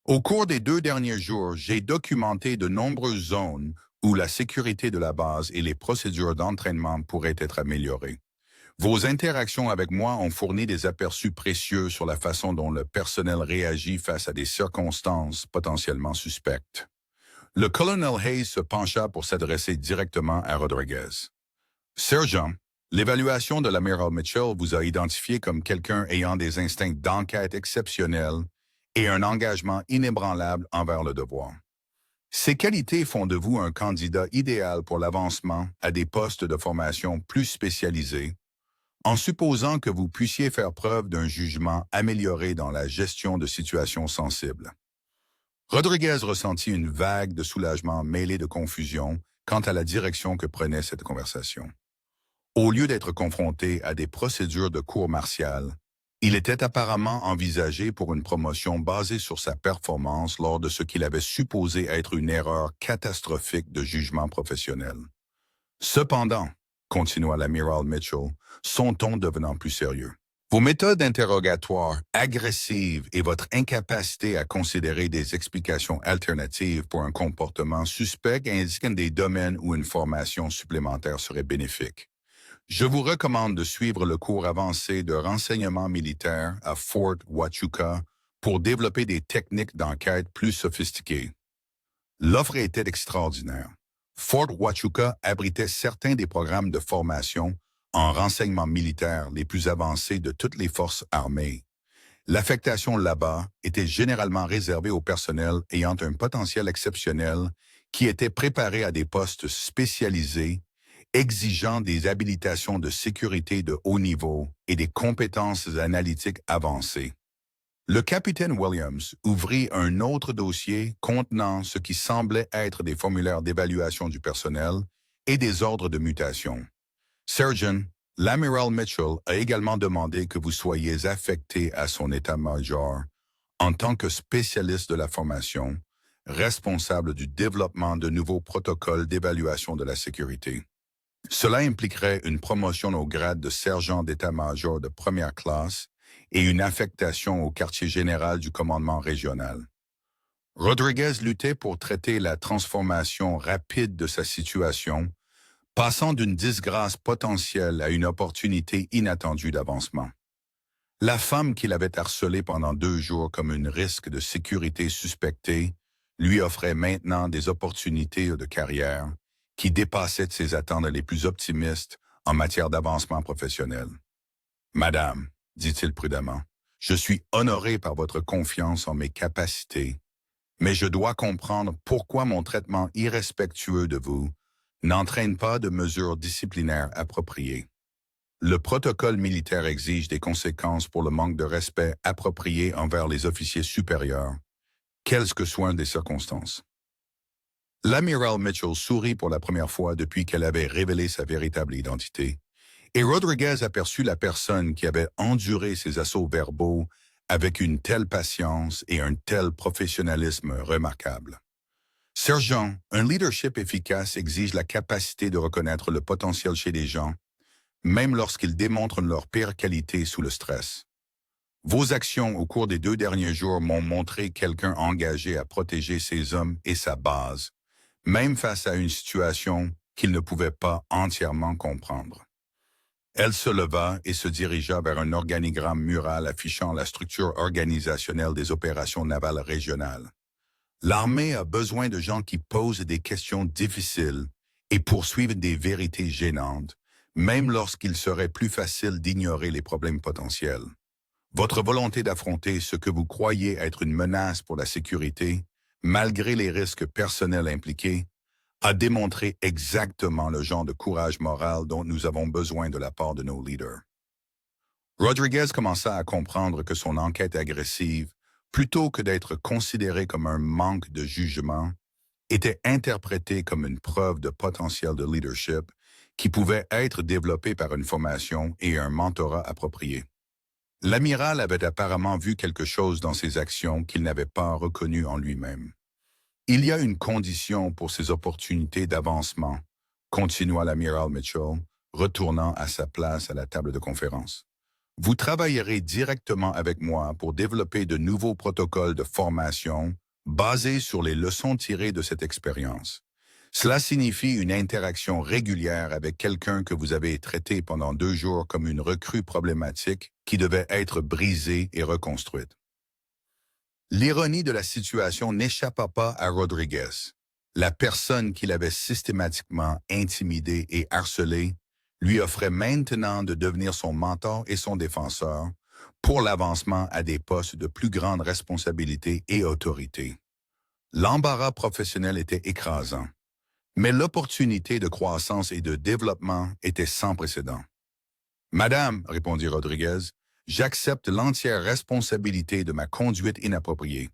Au cours des 2 derniers jours, j'ai documenté de nombreuses zones où la sécurité de la base et les procédures d'entraînement pourraient être améliorées. Vos interactions avec moi ont fourni des aperçus précieux sur la façon dont le personnel réagit face à des circonstances potentiellement suspectes. Le colonel Hayes se pencha pour s'adresser directement à Rodriguez. « Sergent, l'évaluation de l'amiral Mitchell vous a identifié comme quelqu'un ayant des instincts d'enquête exceptionnels et un engagement inébranlable envers le devoir. Ces qualités font de vous un candidat idéal pour l'avancement à des postes de formation plus spécialisés, en supposant que vous puissiez faire preuve d'un jugement amélioré dans la gestion de situations sensibles. » Rodriguez ressentit une vague de soulagement mêlé de confusion quant à la direction que prenait cette conversation. Au lieu d'être confronté à des procédures de cour martiale, il était apparemment envisagé pour une promotion basée sur sa performance lors de ce qu'il avait supposé être une erreur catastrophique de jugement professionnel. Cependant, continua l'amiral Mitchell, son ton devenant plus sérieux, vos méthodes d'interrogatoire agressives et votre incapacité à considérer des explications alternatives pour un comportement suspect indiquent des domaines où une formation supplémentaire serait bénéfique. Je vous recommande de suivre le cours avancé de renseignement militaire à Fort Huachuca pour développer des techniques d'enquête plus sophistiquées. L'offre était extraordinaire. Fort Huachuca abritait certains des programmes de formation en renseignement militaire les plus avancés de toutes les forces armées. L'affectation là-bas était généralement réservée au personnel ayant un potentiel exceptionnel qui était préparé à des postes spécialisés exigeant des habilitations de sécurité de haut niveau et des compétences analytiques avancées. Le capitaine Williams ouvrit un autre dossier contenant ce qui semblait être des formulaires d'évaluation du personnel et des ordres de mutation. Sergent, l'amiral Mitchell a également demandé que vous soyez affecté à son état-major en tant que spécialiste de la formation, responsable du développement de nouveaux protocoles d'évaluation de la sécurité. Cela impliquerait une promotion au grade de sergent d'état-major de première classe et une affectation au quartier général du commandement régional. Rodriguez luttait pour traiter la transformation rapide de sa situation, passant d'une disgrâce potentielle à une opportunité inattendue d'avancement. La femme qu'il avait harcelée pendant 2 jours comme un risque de sécurité suspecté lui offrait maintenant des opportunités de carrière qui dépassaient ses attentes les plus optimistes en matière d'avancement professionnel. « Madame, dit-il prudemment, je suis honoré par votre confiance en mes capacités, mais je dois comprendre pourquoi mon traitement irrespectueux de vous n'entraîne pas de mesures disciplinaires appropriées. Le protocole militaire exige des conséquences pour le manque de respect approprié envers les officiers supérieurs, quelles que soient les circonstances. » L'amiral Mitchell sourit pour la première fois depuis qu'elle avait révélé sa véritable identité, et Rodriguez aperçut la personne qui avait enduré ces assauts verbaux avec une telle patience et un tel professionnalisme remarquable. Sergent, un leadership efficace exige la capacité de reconnaître le potentiel chez les gens, même lorsqu'ils démontrent leurs pires qualités sous le stress. Vos actions au cours des 2 derniers jours m'ont montré quelqu'un engagé à protéger ses hommes et sa base, même face à une situation qu'il ne pouvait pas entièrement comprendre. Elle se leva et se dirigea vers un organigramme mural affichant la structure organisationnelle des opérations navales régionales. L'armée a besoin de gens qui posent des questions difficiles et poursuivent des vérités gênantes, même lorsqu'il serait plus facile d'ignorer les problèmes potentiels. Votre volonté d'affronter ce que vous croyez être une menace pour la sécurité, malgré les risques personnels impliqués, a démontré exactement le genre de courage moral dont nous avons besoin de la part de nos leaders. Rodriguez commença à comprendre que son enquête agressive, plutôt que d'être considérée comme un manque de jugement, était interprétée comme une preuve de potentiel de leadership qui pouvait être développée par une formation et un mentorat approprié. L'amiral avait apparemment vu quelque chose dans ses actions qu'il n'avait pas reconnu en lui-même. Il y a une condition pour ces opportunités d'avancement, continua l'amiral Mitchell, retournant à sa place à la table de conférence. Vous travaillerez directement avec moi pour développer de nouveaux protocoles de formation basés sur les leçons tirées de cette expérience. Cela signifie une interaction régulière avec quelqu'un que vous avez traité pendant 2 jours comme une recrue problématique qui devait être brisée et reconstruite. L'ironie de la situation n'échappa pas à Rodriguez. La personne qu'il avait systématiquement intimidée et harcelée lui offrait maintenant de devenir son mentor et son défenseur pour l'avancement à des postes de plus grande responsabilité et autorité. L'embarras professionnel était écrasant, mais l'opportunité de croissance et de développement était sans précédent. « Madame, répondit Rodriguez, j'accepte l'entière responsabilité de ma conduite inappropriée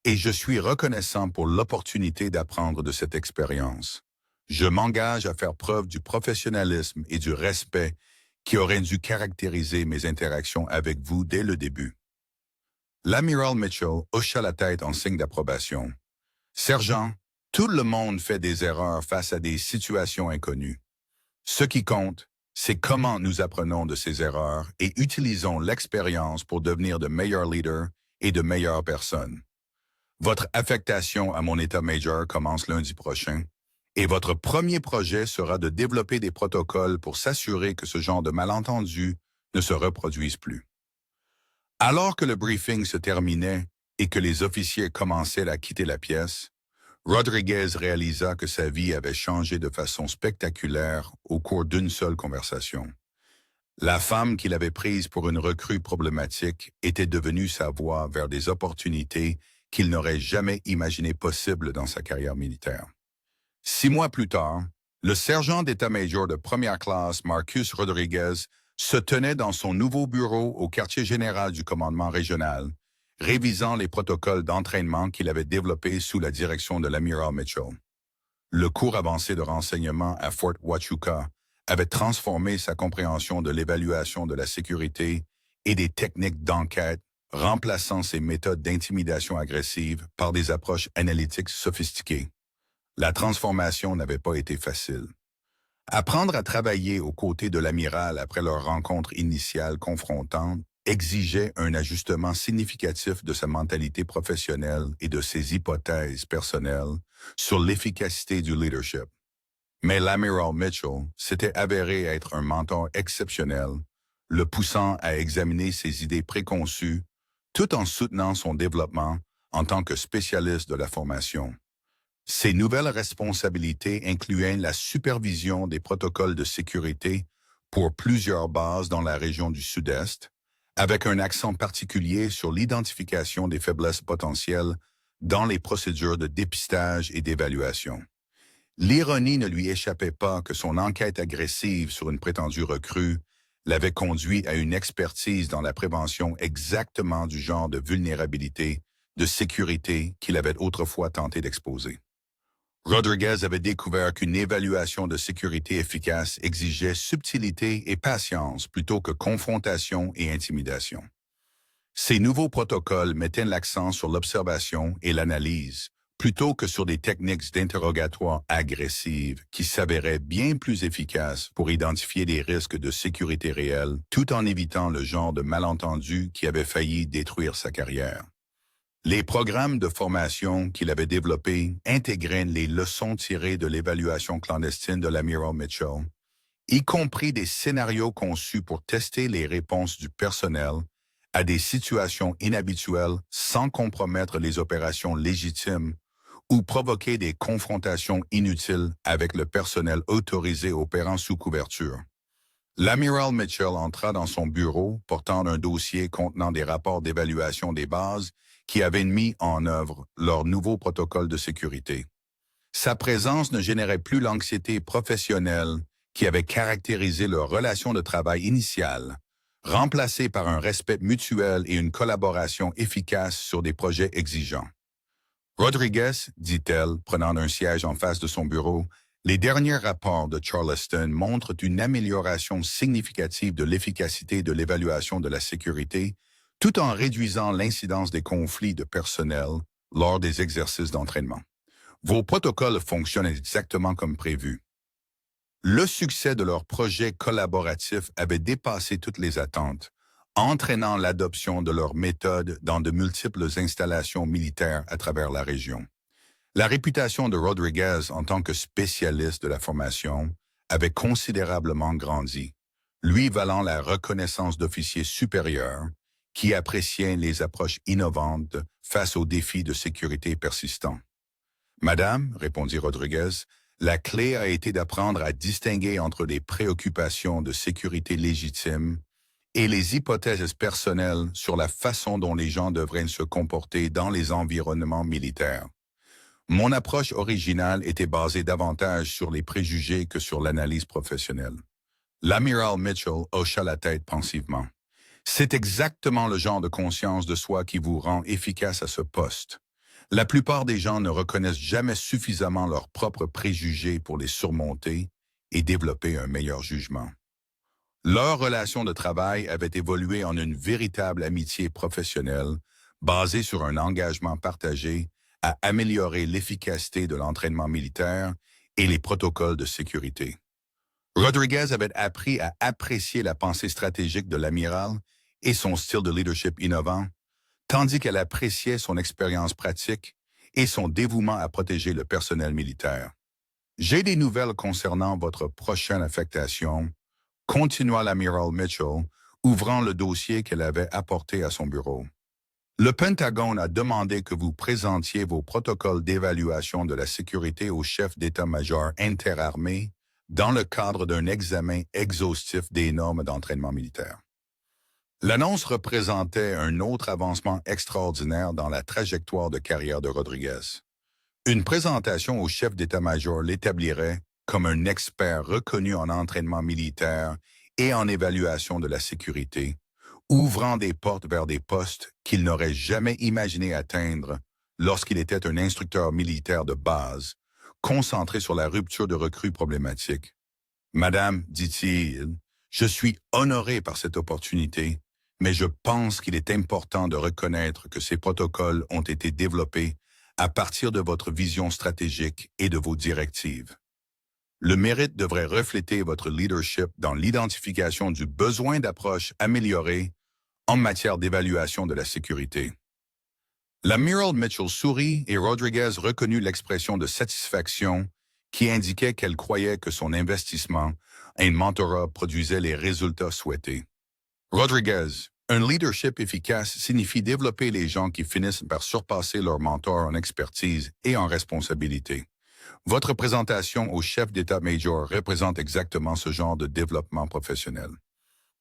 et je suis reconnaissant pour l'opportunité d'apprendre de cette expérience. Je m'engage à faire preuve du professionnalisme et du respect qui auraient dû caractériser mes interactions avec vous dès le début. » L'amiral Mitchell hocha la tête en signe d'approbation. « Sergent, tout le monde fait des erreurs face à des situations inconnues. Ce qui compte, c'est comment nous apprenons de ces erreurs et utilisons l'expérience pour devenir de meilleurs leaders et de meilleures personnes. Votre affectation à mon état-major commence lundi prochain et votre premier projet sera de développer des protocoles pour s'assurer que ce genre de malentendus ne se reproduise plus. » Alors que le briefing se terminait et que les officiers commençaient à quitter la pièce, Rodriguez réalisa que sa vie avait changé de façon spectaculaire au cours d'une seule conversation. La femme qu'il avait prise pour une recrue problématique était devenue sa voie vers des opportunités qu'il n'aurait jamais imaginées possibles dans sa carrière militaire. 6 mois plus tard, le sergent d'état-major de première classe Marcus Rodriguez se tenait dans son nouveau bureau au quartier général du commandement régional, révisant les protocoles d'entraînement qu'il avait développés sous la direction de l'amiral Mitchell. Le cours avancé de renseignement à Fort Huachuca avait transformé sa compréhension de l'évaluation de la sécurité et des techniques d'enquête, remplaçant ses méthodes d'intimidation agressive par des approches analytiques sophistiquées. La transformation n'avait pas été facile. Apprendre à travailler aux côtés de l'amiral après leur rencontre initiale confrontante exigeait un ajustement significatif de sa mentalité professionnelle et de ses hypothèses personnelles sur l'efficacité du leadership. Mais l'amiral Mitchell s'était avéré être un mentor exceptionnel, le poussant à examiner ses idées préconçues tout en soutenant son développement en tant que spécialiste de la formation. Ces nouvelles responsabilités incluaient la supervision des protocoles de sécurité pour plusieurs bases dans la région du Sud-Est, avec un accent particulier sur l'identification des faiblesses potentielles dans les procédures de dépistage et d'évaluation. L'ironie ne lui échappait pas que son enquête agressive sur une prétendue recrue l'avait conduit à une expertise dans la prévention exactement du genre de vulnérabilité, de sécurité qu'il avait autrefois tenté d'exposer. Rodriguez avait découvert qu'une évaluation de sécurité efficace exigeait subtilité et patience plutôt que confrontation et intimidation. Ces nouveaux protocoles mettaient l'accent sur l'observation et l'analyse, plutôt que sur des techniques d'interrogatoire agressives qui s'avéraient bien plus efficaces pour identifier des risques de sécurité réels, tout en évitant le genre de malentendus qui avait failli détruire sa carrière. Les programmes de formation qu'il avait développés intégraient les leçons tirées de l'évaluation clandestine de l'amiral Mitchell y compris des scénarios conçus pour tester les réponses du personnel à des situations inhabituelles sans compromettre les opérations légitimes ou provoquer des confrontations inutiles avec le personnel autorisé opérant sous couverture. L'amiral Mitchell entra dans son bureau portant un dossier contenant des rapports d'évaluation des bases qui avaient mis en œuvre leur nouveau protocole de sécurité. Sa présence ne générait plus l'anxiété professionnelle qui avait caractérisé leur relation de travail initiale, remplacée par un respect mutuel et une collaboration efficace sur des projets exigeants. Rodriguez, dit-elle, prenant un siège en face de son bureau, les derniers rapports de Charleston montrent une amélioration significative de l'efficacité de l'évaluation de la sécurité, tout en réduisant l'incidence des conflits de personnel lors des exercices d'entraînement. Vos protocoles fonctionnent exactement comme prévu. Le succès de leur projet collaboratif avait dépassé toutes les attentes, entraînant l'adoption de leurs méthodes dans de multiples installations militaires à travers la région. La réputation de Rodriguez en tant que spécialiste de la formation avait considérablement grandi, lui valant la reconnaissance d'officiers supérieurs qui appréciaient les approches innovantes face aux défis de sécurité persistants. « Madame, répondit Rodriguez, la clé a été d'apprendre à distinguer entre les préoccupations de sécurité légitimes et les hypothèses personnelles sur la façon dont les gens devraient se comporter dans les environnements militaires. Mon approche originale était basée davantage sur les préjugés que sur l'analyse professionnelle. » L'amiral Mitchell hocha la tête pensivement. « C'est exactement le genre de conscience de soi qui vous rend efficace à ce poste. La plupart des gens ne reconnaissent jamais suffisamment leurs propres préjugés pour les surmonter et développer un meilleur jugement. » Leur relation de travail avait évolué en une véritable amitié professionnelle basée sur un engagement partagé à améliorer l'efficacité de l'entraînement militaire et les protocoles de sécurité. Rodriguez avait appris à apprécier la pensée stratégique de l'amiral et son style de leadership innovant, tandis qu'elle appréciait son expérience pratique et son dévouement à protéger le personnel militaire. « J'ai des nouvelles concernant votre prochaine affectation », continua l'amiral Mitchell, ouvrant le dossier qu'elle avait apporté à son bureau. « Le Pentagone a demandé que vous présentiez vos protocoles d'évaluation de la sécurité au chef d'état-major interarmé dans le cadre d'un examen exhaustif des normes d'entraînement militaire. » L'annonce représentait un autre avancement extraordinaire dans la trajectoire de carrière de Rodriguez. Une présentation au chef d'état-major l'établirait comme un expert reconnu en entraînement militaire et en évaluation de la sécurité, ouvrant des portes vers des postes qu'il n'aurait jamais imaginé atteindre lorsqu'il était un instructeur militaire de base, concentré sur la rupture de recrues problématiques. « Madame, dit-il, je suis honoré par cette opportunité, mais je pense qu'il est important de reconnaître que ces protocoles ont été développés à partir de votre vision stratégique et de vos directives. Le mérite devrait refléter votre leadership dans l'identification du besoin d'approche améliorée en matière d'évaluation de la sécurité. » L'amiral Mitchell sourit et Rodriguez reconnut l'expression de satisfaction qui indiquait qu'elle croyait que son investissement et une mentorat produisait les résultats souhaités. Rodriguez, un leadership efficace signifie développer les gens qui finissent par surpasser leur mentor en expertise et en responsabilité. Votre présentation au chef d'état-major représente exactement ce genre de développement professionnel.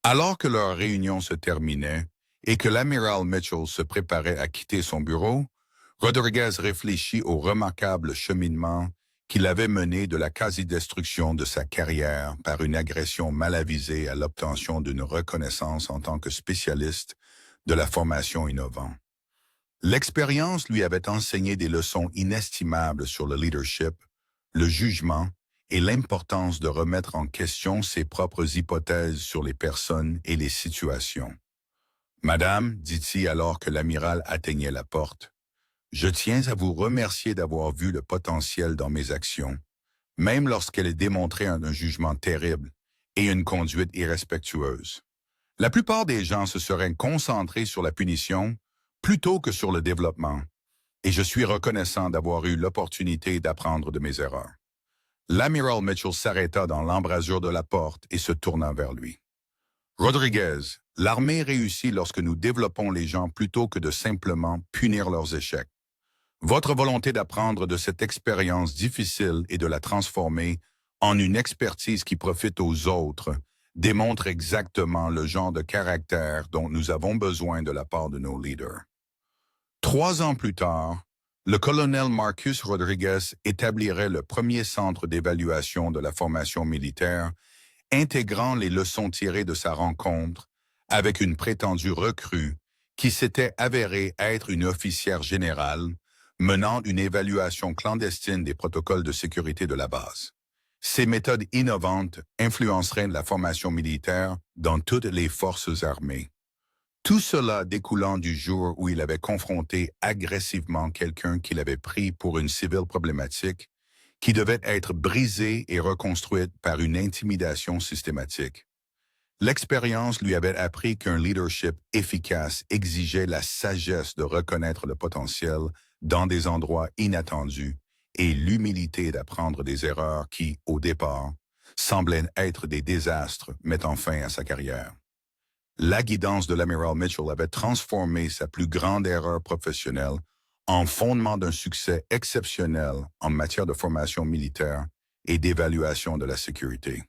Alors que leur réunion se terminait et que l'amiral Mitchell se préparait à quitter son bureau, Rodriguez réfléchit au remarquable cheminement qu'il avait mené de la quasi-destruction de sa carrière par une agression mal avisée à l'obtention d'une reconnaissance en tant que spécialiste de la formation innovante. L'expérience lui avait enseigné des leçons inestimables sur le leadership, le jugement et l'importance de remettre en question ses propres hypothèses sur les personnes et les situations. « Madame, dit-il alors que l'amiral atteignait la porte, je tiens à vous remercier d'avoir vu le potentiel dans mes actions, même lorsqu'elles démontraient un jugement terrible et une conduite irrespectueuse. La plupart des gens se seraient concentrés sur la punition plutôt que sur le développement, et je suis reconnaissant d'avoir eu l'opportunité d'apprendre de mes erreurs. L'amiral Mitchell s'arrêta dans l'embrasure de la porte et se tourna vers lui. Rodriguez, l'armée réussit lorsque nous développons les gens plutôt que de simplement punir leurs échecs. Votre volonté d'apprendre de cette expérience difficile et de la transformer en une expertise qui profite aux autres démontre exactement le genre de caractère dont nous avons besoin de la part de nos leaders. 3 ans plus tard, le colonel Marcus Rodriguez établirait le premier centre d'évaluation de la formation militaire, intégrant les leçons tirées de sa rencontre avec une prétendue recrue qui s'était avérée être une officière générale menant une évaluation clandestine des protocoles de sécurité de la base. Ces méthodes innovantes influenceraient la formation militaire dans toutes les forces armées. Tout cela découlant du jour où il avait confronté agressivement quelqu'un qu'il avait pris pour une civile problématique, qui devait être brisée et reconstruite par une intimidation systématique. L'expérience lui avait appris qu'un leadership efficace exigeait la sagesse de reconnaître le potentiel dans des endroits inattendus et l'humilité d'apprendre des erreurs qui, au départ, semblaient être des désastres mettant fin à sa carrière. La guidance de l'amiral Mitchell avait transformé sa plus grande erreur professionnelle en fondement d'un succès exceptionnel en matière de formation militaire et d'évaluation de la sécurité.